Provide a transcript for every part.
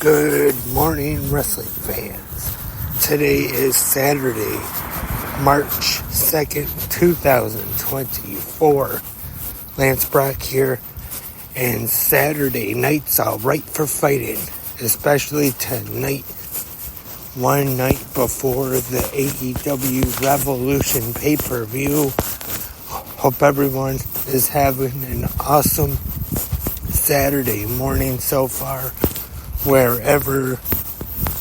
Good morning, wrestling fans. Today is Saturday, March 2nd, 2024. Lance Brock here, and Saturday night's all right for fighting, especially tonight, one night before the AEW Revolution pay-per-view. Hope everyone is having an awesome Saturday morning so far, wherever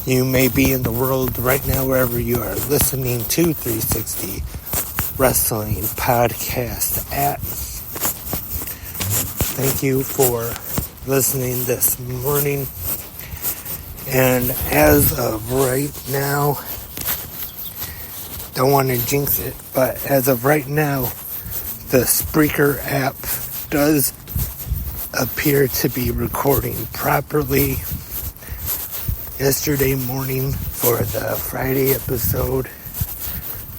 you may be in the world right now, wherever you are listening to 360 Wrestling Podcast at. Thank you for listening this morning. And as of right now, don't want to jinx it, but as of right now, the Spreaker app does appear to be recording properly. Yesterday morning for the Friday episode,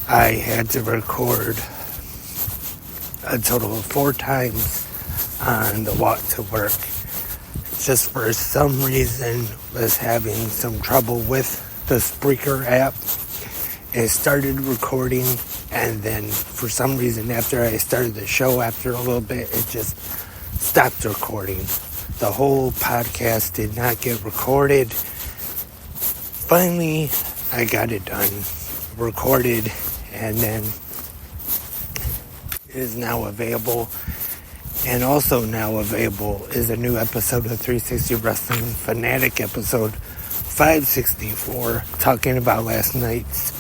I had to record a total of 4 times on the walk to work. Just for some reason was having some trouble with the Spreaker app. It started recording, and then for some reason after I started the show, after a little bit, it just stopped recording. The whole podcast did not get recorded. Finally, I got it done, recorded, and then it is now available. And also now available is a new episode of 360 Wrestling Fanatic, episode 564, talking about last night's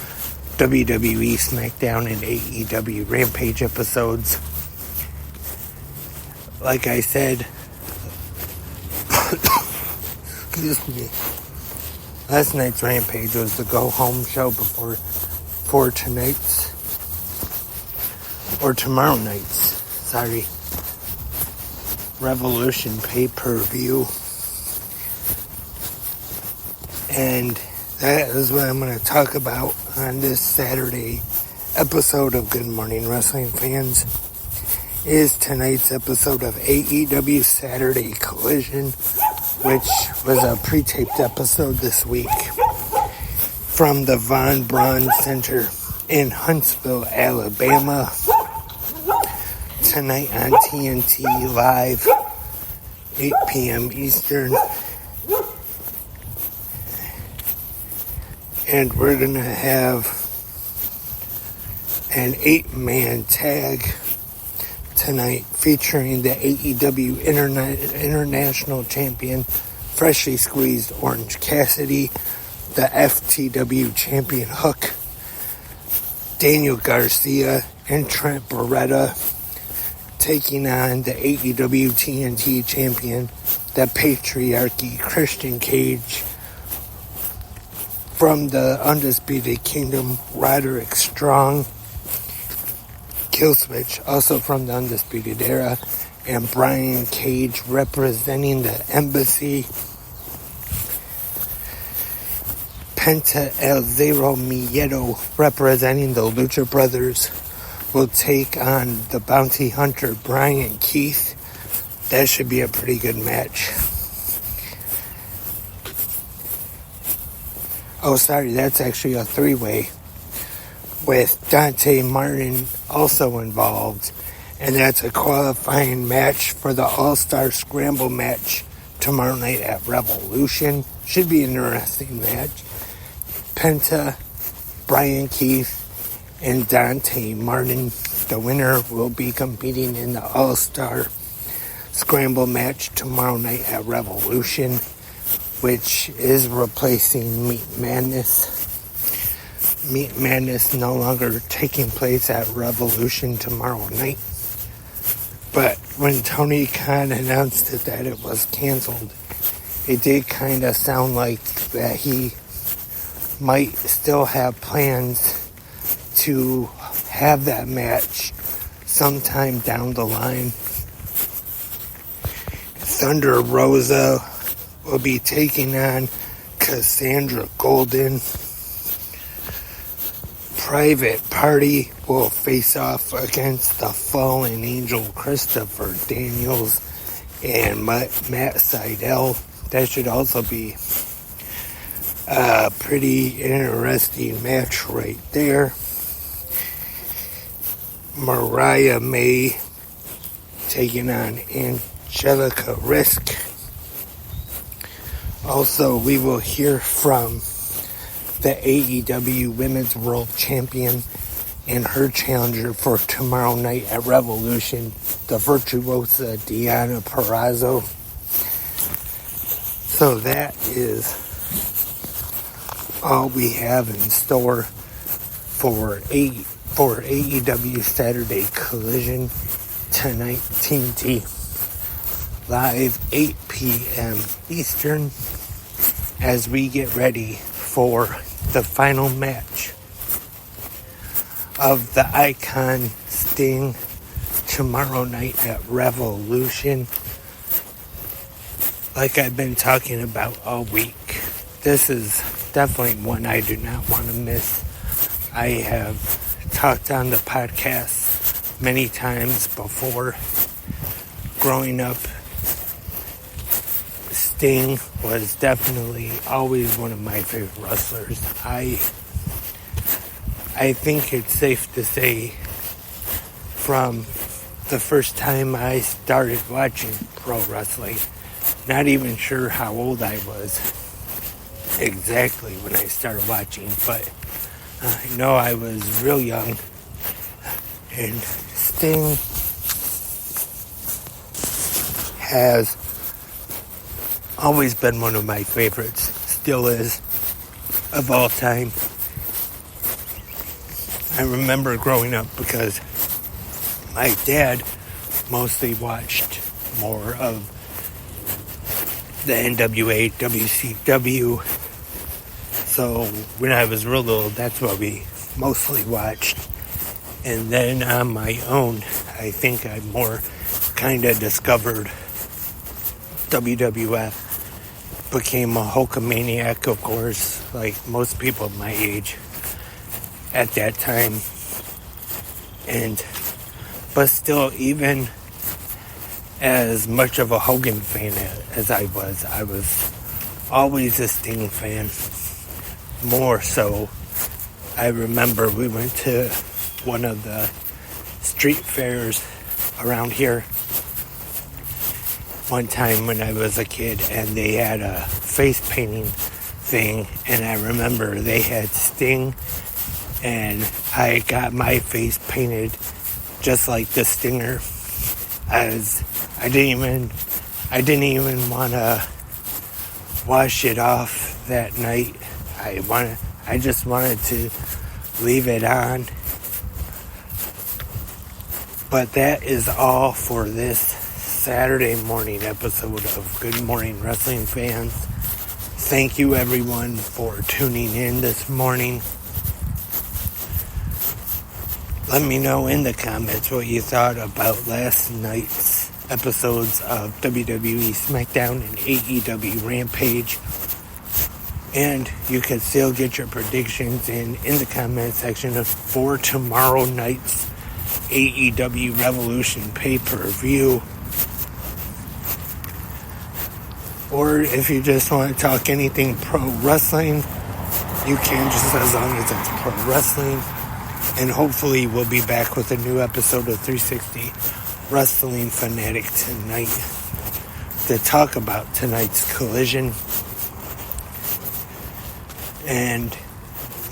WWE SmackDown and AEW Rampage episodes. Like I said, excuse me, last night's Rampage was the go-home show for tonight's, or tomorrow night's, Revolution pay-per-view. And that is what I'm going to talk about on this Saturday episode of Good Morning Wrestling Fans. Is tonight's episode of AEW Saturday Collision, which was a pre-taped episode this week from the Von Braun Center in Huntsville, Alabama. Tonight on TNT Live, 8 p.m. Eastern. And we're going to have an 8-man tag tonight featuring the AEW International Champion, freshly squeezed Orange Cassidy, the FTW Champion Hook, Daniel Garcia, and Trent Beretta, taking on the AEW TNT Champion, the Patriarchy, Christian Cage, from the Undisputed Kingdom, Roderick Strong, Killswitch, also from the Undisputed Era, and Brian Cage representing the Embassy. Penta El Zero Miedo representing the Lucha Brothers will take on the Bounty Hunter Brian Keith. That should be a pretty good match. Oh, sorry, that's actually a 3-way with Dante Martin also involved. And that's a qualifying match for the All-Star Scramble match tomorrow night at Revolution. Should be an interesting match. Penta, Brian Keith, and Dante Martin. The winner will be competing in the All-Star Scramble match tomorrow night at Revolution, which is replacing Meat Madness. Meat Madness no longer taking place at Revolution tomorrow night. But when Tony Khan announced that it was canceled, it did kind of sound like that he might still have plans to have that match sometime down the line. Thunder Rosa will be taking on Cassandra Golden. Private Party will face off against the Fallen Angel Christopher Daniels and Matt Sydal. That should also be A pretty interesting match right there. Mariah May taking on Angelica Risk. Also, we will hear from the AEW Women's World Champion and her challenger for tomorrow night at Revolution, the virtuosa Deonna Purrazzo. So that is all we have in store for AEW Saturday Collision tonight, TNT, live 8 p.m. Eastern, as we get ready for the final match of the Icon Sting tomorrow night at Revolution. Like I've been talking about all week, this is definitely one I do not want to miss. I have talked on the podcast many times before. Growing up, Sting was definitely always one of my favorite wrestlers. I think it's safe to say from the first time I started watching pro wrestling, not even sure how old I was exactly when I started watching, but I know I was real young, and Sting has always been one of my favorites, still is, of all time. I remember growing up because my dad mostly watched more of the NWA, WCW. So when I was real little, that's what we mostly watched. And then on my own, I think I more kind of discovered WWF. Became a Hulkamaniac, of course, like most people my age at that time. But still, even as much of a Hogan fan as I was always a Sting fan. More so, I remember we went to one of the street fairs around here one time when I was a kid, and they had a face painting thing, and I remember they had Sting, and I got my face painted just like the Stinger, as I didn't even want to wash it off that night. I just wanted to leave it on. But that is all for this Saturday morning episode of Good Morning Wrestling Fans. Thank you everyone for tuning in this morning. Let me know in the comments what you thought about last night's episodes of WWE SmackDown and AEW Rampage. And you can still get your predictions in the comment section for tomorrow night's AEW Revolution pay-per-view. Or if you just want to talk anything pro wrestling, you can, just as long as it's pro wrestling. And hopefully we'll be back with a new episode of 360 Wrestling Fanatic tonight to talk about tonight's Collision. And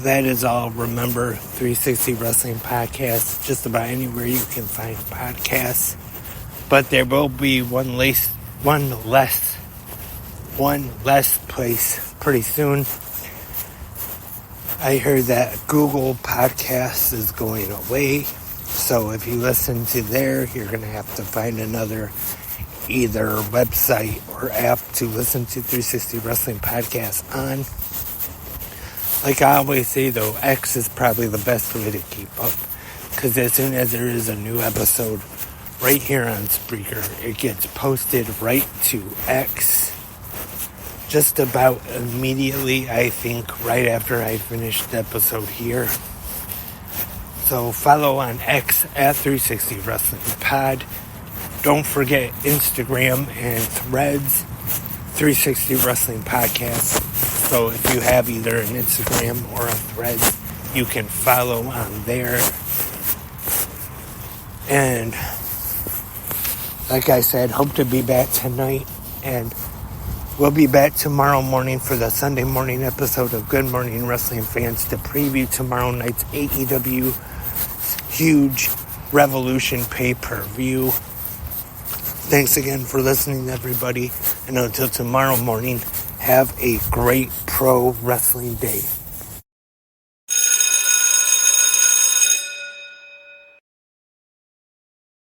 that is all. Remember, 360 Wrestling Podcast, just about anywhere you can find podcasts. But there will be one less place pretty soon. I heard that Google Podcasts is going away. So if you listen to there, you're going to have to find another either website or app to listen to 360 Wrestling Podcast on. Like I always say though, X is probably the best way to keep up. Because as soon as there is a new episode right here on Spreaker, it gets posted right to X. Just about immediately, I think, right after I finish the episode here. So follow on X at 360 Wrestling Pod. Don't forget Instagram and Threads, 360 Wrestling Podcast. So if you have either an Instagram or a Thread, you can follow on there. And like I said, hope to be back tonight. And we'll be back tomorrow morning for the Sunday morning episode of Good Morning Wrestling Fans to preview tomorrow night's AEW huge Revolution pay-per-view. Thanks again for listening, everybody. And until tomorrow morning, have a great pro wrestling day.